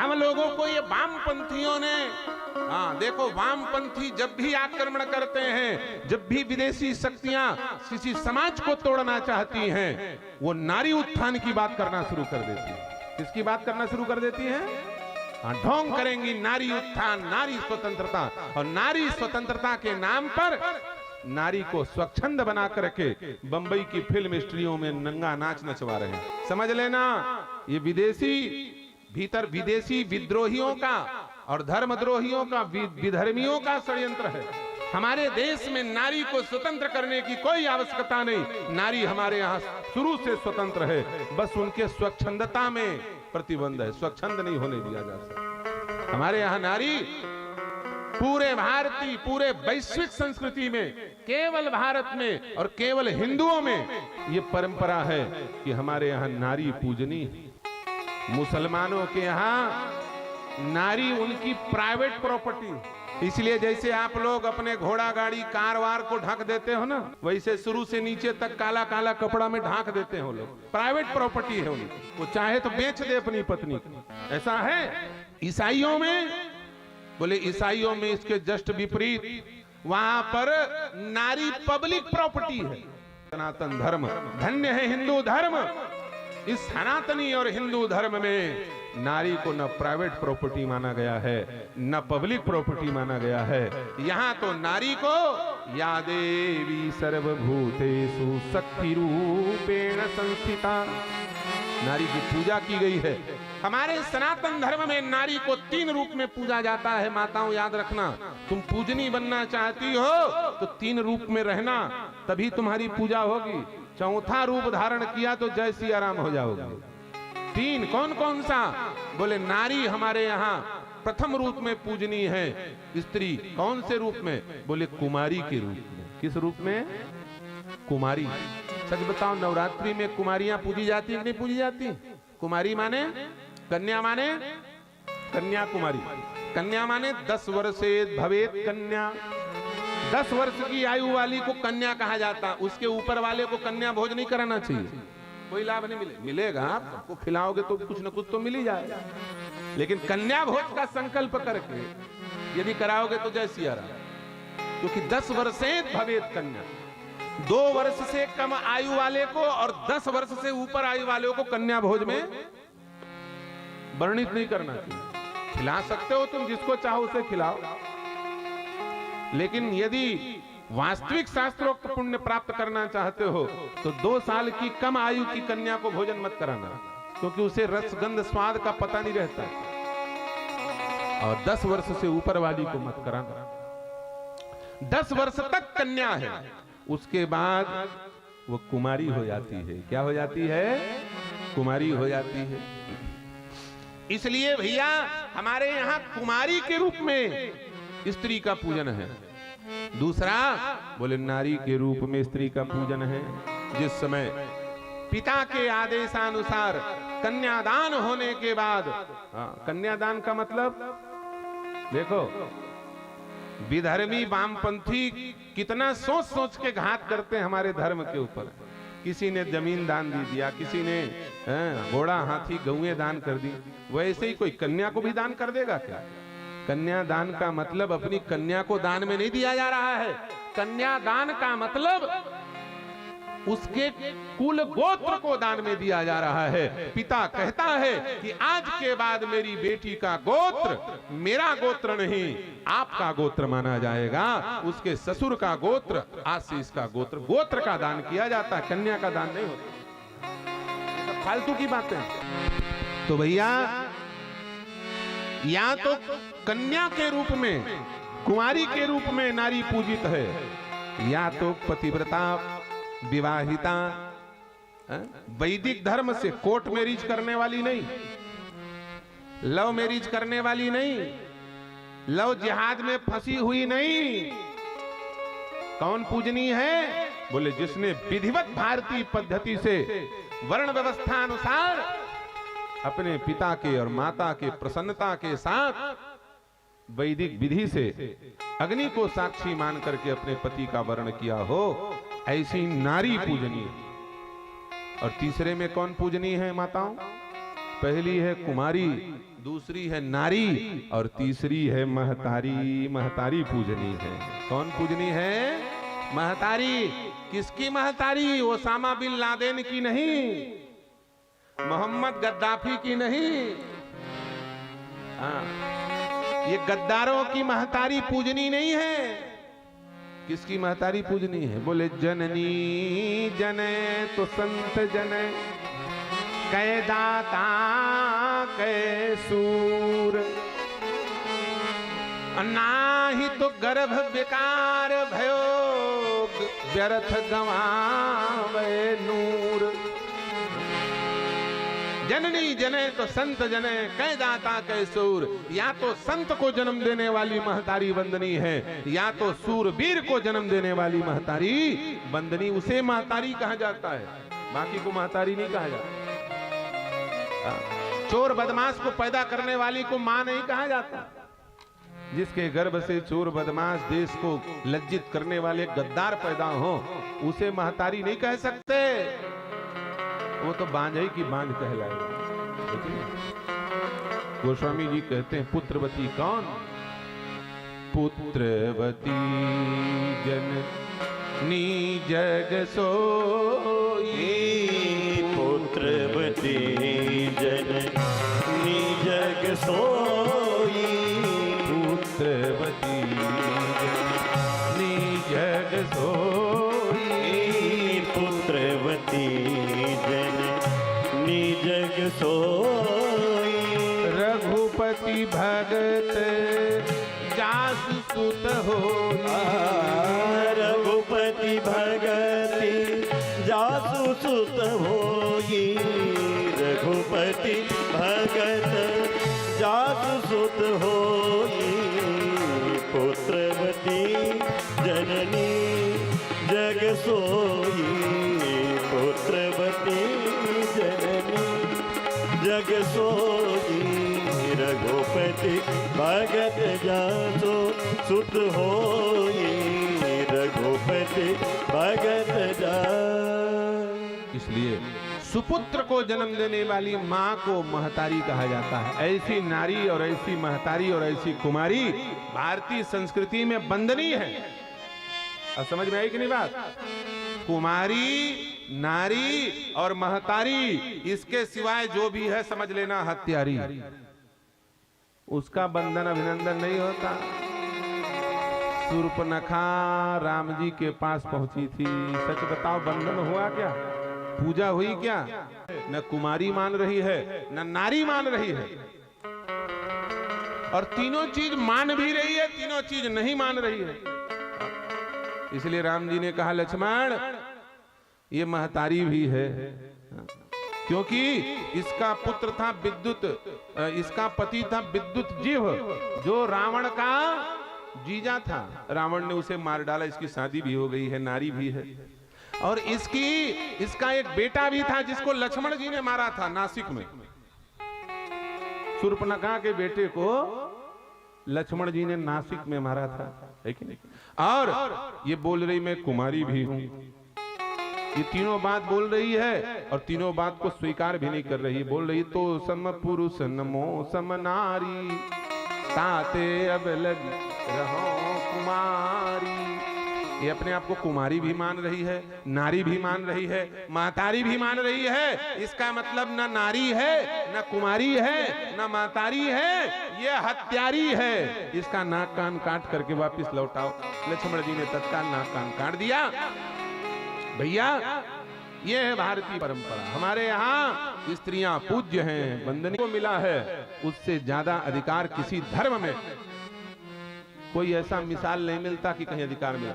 हम लोगों को ये वामपंथियों ने, हाँ देखो, वामपंथी जब भी आक्रमण करते हैं, जब भी विदेशी शक्तियां किसी समाज को तोड़ना चाहती हैं, वो नारी उत्थान की बात करना शुरू कर देती है। किसकी बात करना शुरू कर देती है? हाँ, ढोंग करेंगी नारी उत्थान, नारी स्वतंत्रता, और नारी स्वतंत्रता के नाम पर नारी को स्वच्छंद बना करके बंबई की फिल्म स्टूडियो में नंगा नाच नचवा रहे हैं। समझ लेना, ये विदेशी विद्रोहियों का और धर्मद्रोहियों का, विधर्मियों का षड्यंत्र है। हमारे देश में नारी को स्वतंत्र करने की कोई आवश्यकता नहीं। नारी हमारे यहाँ शुरू से स्वतंत्र है, बस उनके स्वच्छंदता में प्रतिबंध है, स्वच्छंद नहीं होने दिया जा सकता। हमारे यहाँ नारी पूरे भारतीय, पूरे वैश्विक संस्कृति में, केवल भारत में और केवल हिंदुओं में ये परंपरा है कि हमारे यहाँ नारी पूजनी। मुसलमानों के यहाँ नारी उनकी प्राइवेट प्रॉपर्टी। इसलिए जैसे आप लोग अपने घोड़ा गाड़ी कार वार को ढक देते हो ना, वैसे शुरू से नीचे तक काला काला कपड़ा में ढांक देते हो लोग। प्राइवेट प्रॉपर्टी है उनकी, वो चाहे तो बेच दे अपनी पत्नी को। ऐसा है ईसाइयों में, बोले ईसाइयों में इसके जस्ट विपरीत, वहां पर नारी पब्लिक प्रॉपर्टी है। सनातन धर्म धन्य है हिंदू धर्म। इस सनातनी और हिंदू धर्म में नारी को न प्राइवेट प्रॉपर्टी माना गया है, न पब्लिक प्रॉपर्टी माना गया है। यहाँ तो नारी को या देवी सर्वभूतेषु शक्ति रूपेण संस्थिता, नारी की पूजा की गई है। हमारे सनातन धर्म में नारी को 3 रूप में पूजा जाता है। माताओं याद रखना, तुम पूजनी बनना चाहती हो तो 3 रूप में रहना, तभी तुम्हारी पूजा होगी। चौथा रूप धारण किया तो जय सिया राम हो जाओगे। 3 कौन कौन सा? बोले नारी हमारे यहाँ प्रथम रूप में पूजनी है। स्त्री कौन से रूप में? बोले कुमारी के रूप में। किस रूप में? कुमारी। सच बताओ, नवरात्रि में कुमारियां पूजी जाती है कि नहीं पूजी जाती? कुमारी माने कन्या, माने कन्या कुमारी। कन्या माने 10 वर्षे भवेत कन्या, 10 वर्ष की आयु वाली को कन्या कहा जाता। उसके ऊपर वाले को कन्या भोज नहीं कराना चाहिए, कोई लाभ नहीं मिलेगा। आप सबको खिलाओगे तो कुछ न कुछ तो मिल ही जाएगा, लेकिन कन्या भोज का संकल्प करके यदि कराओगे तो जय सिया राम। क्योंकि 10 वर्षे भवेत कन्या, 2 वर्ष से कम आयु वाले को और 10 वर्ष से ऊपर आयु वाले को कन्या भोज में वर्णित नहीं करना चाहिए। खिला सकते हो तुम, जिसको चाहो उसे खिलाओ, लेकिन यदि वास्तविक शास्त्रोक्त पुण्य प्राप्त करना चाहते हो तो 2 साल की कम आयु की कन्या को भोजन मत कराना, क्योंकि उसे रसगंध स्वाद का पता नहीं रहता। और 10 वर्ष से ऊपर वाली को मत कराना। 10 वर्ष तक कन्या है, उसके बाद वो कुमारी हो जाती है। क्या हो जाती है? कुमारी हो जाती है। इसलिए भैया हमारे यहाँ कुमारी के रूप में स्त्री का पूजन है। दूसरा, बोले नारी के रूप में स्त्री का पूजन है। जिस समय पिता के आदेशानुसार कन्यादान होने के बाद, कन्यादान का मतलब देखो, विधर्मी वामपंथी कितना सोच सोच के घात करते हैं हमारे धर्म के ऊपर। किसी ने जमीन दान दे दिया, किसी ने घोड़ा हाथी गौएं दान कर दी, वैसे ही कोई कन्या को भी दान कर देगा क्या? कन्या दान का मतलब अपनी कन्या को दान में नहीं दिया जा रहा है। कन्या दान का मतलब उसके कुल गोत्र को दान में दिया जा रहा है। पिता कहता है कि आज के बाद मेरी बेटी का गोत्र मेरा गोत्र नहीं, आपका गोत्र माना जाएगा। उसके ससुर का गोत्र, आज से इसका गोत्र। गोत्र का दान किया जाता है, कन्या का दान नहीं होता। फालतू की बातें। तो भैया या तो कन्या के रूप में, कुमारी के रूप में नारी पूजित है, या तो पतिव्रता विवाहिता, वैदिक धर्म से कोर्ट मैरिज करने वाली नहीं, लव मैरिज करने वाली नहीं, लव जिहाद में फंसी हुई नहीं। कौन पूजनी है? बोले जिसने विधिवत भारतीय पद्धति से वर्ण व्यवस्था अनुसार अपने पिता के और माता के प्रसन्नता के साथ वैदिक विधि से अग्नि को साक्षी मान करके अपने पति का वर्ण किया हो, ऐसी नारी पूजनीय। और तीसरे में कौन पूजनीय है माताओं? पहली है कुमारी, दूसरी है नारी और तीसरी है महतारी। महतारी पूजनी है। कौन पूजनी है? महतारी। किसकी महतारी? ओसामा बिन लादेन की नहीं, मोहम्मद गद्दाफी की नहीं। हाँ, ये गद्दारों की महतारी पूजनी नहीं है। किसकी महतारी पूजनी है? बोले जननी जने तो संत जने, कै दाता कै सूर, नाही तो गर्भ बेकार भयो, व्यर्थ गवावे नूर। जननी जने तो संत जने, कै दाता कै सूर। या तो संत को जन्म देने वाली महतारी वंदनी है, या तो सूरवीर को जन्म देने वाली महतारी वंदनी। उसे महतारी कहा जाता है, बाकी को महतारी नहीं कहा जाता। चोर बदमाश को पैदा करने वाली को मां नहीं कहा जाता। जिसके गर्भ से चोर बदमाश देश को लज्जित करने वाले गद्दार पैदा हो, उसे महतारी नहीं कह सकते। वो तो बांझई की बांझ कहलाएगी। गोस्वामी जी कहते हैं पुत्रवती कौन? पुत्रवती जननी जग सोई, पुत्रवती जननी जग सोई, पुत्रवती जननी जग सोई, पुत्रवती जननी जग सोई। रघुपति भगत जासु सुत होई, रघुपति भगति जासु सुत होई, रघुपति भगत जासु सुत होई। पुत्रवती जननी जग सोई, पुत्रवती जननी जग सोई, रघुपति भगत जासु सुत होई, रघुपति भगत जा। इसलिए सुपुत्र को जन्म देने वाली माँ को महतारी कहा जाता है। ऐसी नारी और ऐसी महतारी और ऐसी कुमारी भारतीय संस्कृति में वंदनीय है। अब समझ में आई कि नहीं बात? कुमारी, नारी और महतारी, इसके सिवाय जो भी है समझ लेना हत्यारी। उसका बंधन अभिनंदन नहीं होता। शूर्पणखा राम जी के पास पहुंची थी, सच बताओ बंधन हुआ क्या? पूजा हुई क्या? न कुमारी मान रही है, न नारी मान रही है। और तीनों चीज मान भी रही है, तीनों चीज नहीं मान रही है। इसलिए राम जी ने कहा लक्ष्मण ये महतारी भी है, क्योंकि इसका पुत्र था विद्युत, इसका पति था विद्युत जीव, जो रावण का जीजा था। रावण ने उसे मार डाला, इसकी शादी भी हो गई है, नारी भी है। और इसका एक बेटा भी था जिसको लक्ष्मण जी ने मारा था नासिक में। शूर्पणखा के बेटे को लक्ष्मण जी ने नासिक में मारा था, है कि नहीं? और ये बोल रही मैं कुमारी भी हूं। ये तीनों बात बोल रही है और तीनों बात को स्वीकार भी नहीं कर रही। बोल रही तो सम पुरुष नमो सम नारी, ताते अब लग रहो कुमारी। ये अपने आप को कुमारी भी मान रही है, नारी भी मान रही है, महतारी भी मान रही है। इसका मतलब न नारी है, न कुमारी है, न महतारी है, ये हत्यारी है। इसका नाक कान काट करके वापस लौटाओ। लक्ष्मण जी ने तत्काल नाक कान काट दिया। भैया ये है भारतीय परंपरा। हमारे यहाँ स्त्रियां पूज्य हैं, वंदनीय को मिला है। उससे ज्यादा अधिकार किसी धर्म में कोई ऐसा मिसाल नहीं मिलता कि कहीं अधिकार मिला।